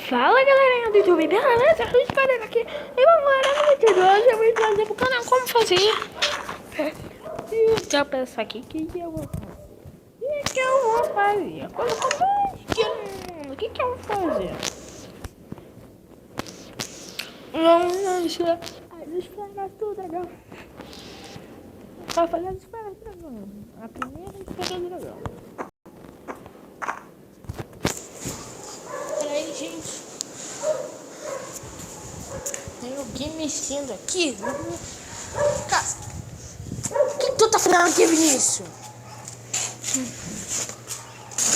Fala galerinha do YouTube, beleza? Eu estou aqui e agora no vídeo de hoje eu vou trazer pro canal como fazer. E eu penso aqui, o que eu vou fazer? O que eu vou fazer? Coisa mais que o que eu vou fazer? Vamos lançar as esferas do dragão. Vai fazer as esferas do dragão. A primeira esfera do dragão. Peraí, gente. Tem alguém mexendo aqui? Cara, o que tu tá falando aqui, Vinícius?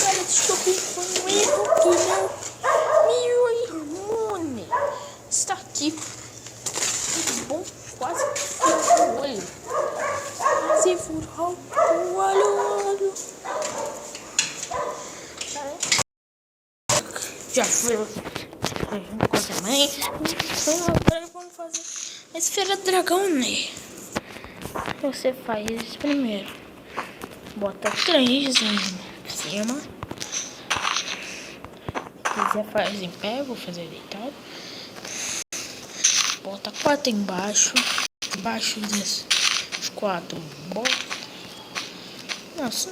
Cara, desculpe, foi um erro que meu irmão está aqui. Muito bom, quase furou o olho. Quase furou o olho. Já foi. Com também. Então agora vamos fazer a esfera do dragão, né? Você faz isso primeiro. Bota 3 em cima. Se quiser fazer em pé, vou fazer deitado. Bota 4 embaixo. Embaixo desses 4. Bota. Nossa.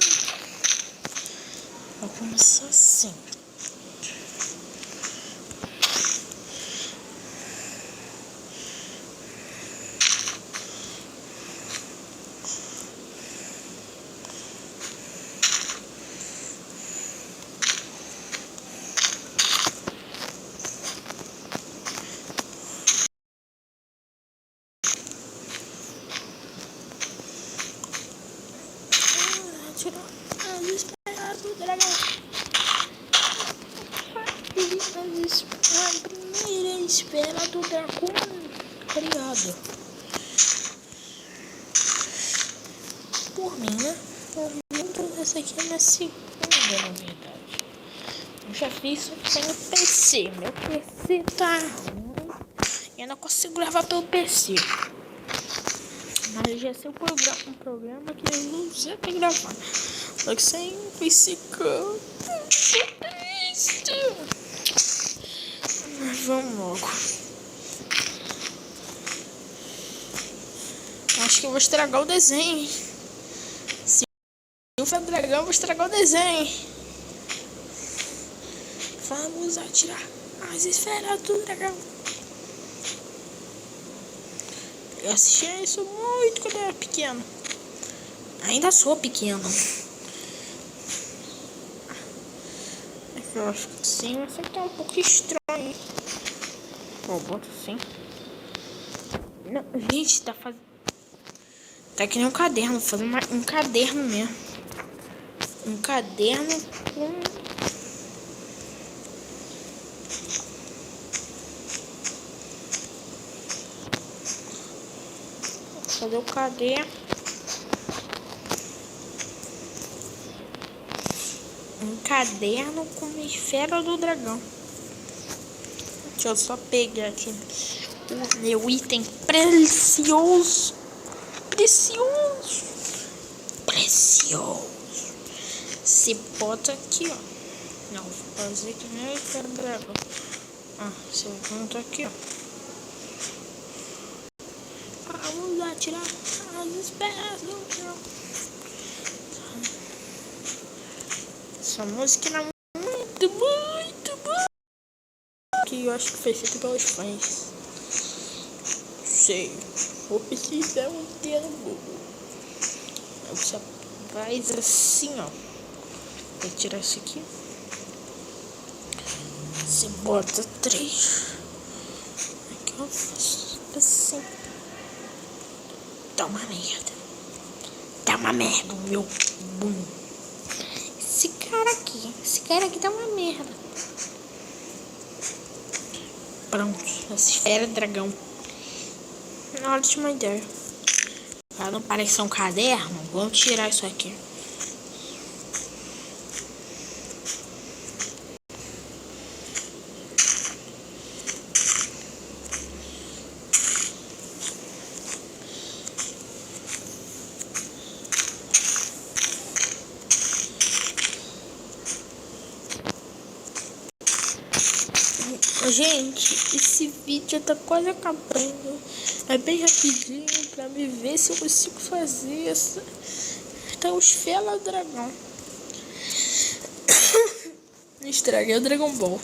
Vai começar assim. Tirar as esferas do dragão. A primeira esfera do dragão criada por mim, né? Por mim, essa aqui é minha segunda, na verdade. Eu já fiz isso sem o PC. Meu PC tá ruim. Eu não consigo gravar pelo PC. Mas já é um programa que eu não usei pra gravar. Só que sem PC, triste. Mas vamos logo. Acho que eu vou estragar o desenho. Se eu for dragão, eu vou estragar o desenho. Vamos atirar as esferas do dragão. Eu assistia isso muito quando eu era pequeno. Ainda sou pequeno. Eu acho que sim, mas isso aqui tá um pouco estranho. Pô, bota assim. Não, gente, tá fazendo. Tá que nem um caderno, vou fazer um caderno mesmo. Um caderno com. Fazer o caderno. Um caderno com a esfera do dragão. Deixa eu só pegar aqui o meu item precioso. Precioso. Precioso. Se bota aqui, ó. Não, vou fazer que nem a esfera do dragão. Você junta aqui, ó. Vamos atirar as esferas do dragão. Essa música era muito boa. Que eu acho que foi feita pelos fãs. Sei. Vou precisar ter no Google. Você faz assim, ó. Vou tirar isso aqui. Você bota 3. Aqui eu faço assim. Tá uma merda. Tá uma merda, meu bum. Esse cara aqui tá uma merda. Pronto, essa esfera dragão. Ótima ideia. Pra não parecer um caderno, vamos tirar isso aqui. Gente, esse vídeo tá quase acabando. É bem rapidinho pra me ver se eu consigo fazer essa. Tá os Fela Dragão. Estraguei o Dragon Ball.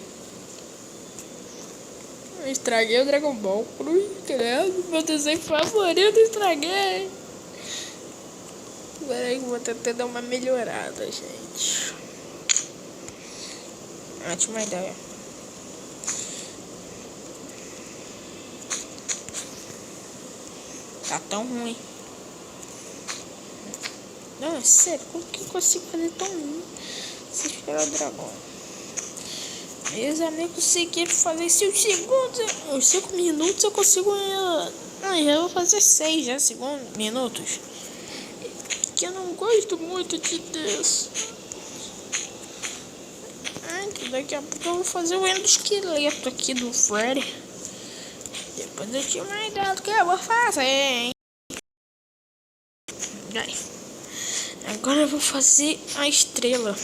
Estraguei o Dragon Ball. Cruz, credo. Meu desenho favorito, estraguei. Peraí, vou tentar dar uma melhorada, gente. Ótima ideia. Tá tão ruim. Não, é sério, como que eu consigo fazer tão ruim? Se esperar o dragão. Meus amigos conseguiram fazer isso em segundos. Em 5 minutos eu consigo. Já vou fazer 6 já, minutos. Que eu não gosto muito de Deus. Daqui a pouco eu vou fazer o endoesqueleto aqui do Freddy. Depois eu tinha uma ideia do que eu vou fazer, hein? Agora eu vou fazer a estrela.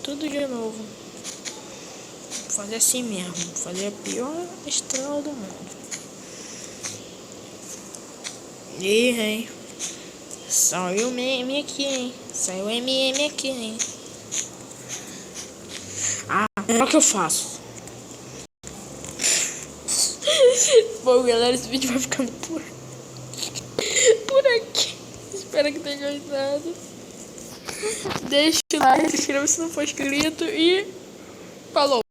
Tudo de novo. Vou fazer assim mesmo. Vou fazer a pior estrela do mundo. Hein? Saiu o meme aqui, hein? Saiu o MM aqui, hein? É o que eu faço. Bom, galera, esse vídeo vai ficando por aqui. Espero que tenha gostado. Deixa o like, se inscreva se não for inscrito e falou!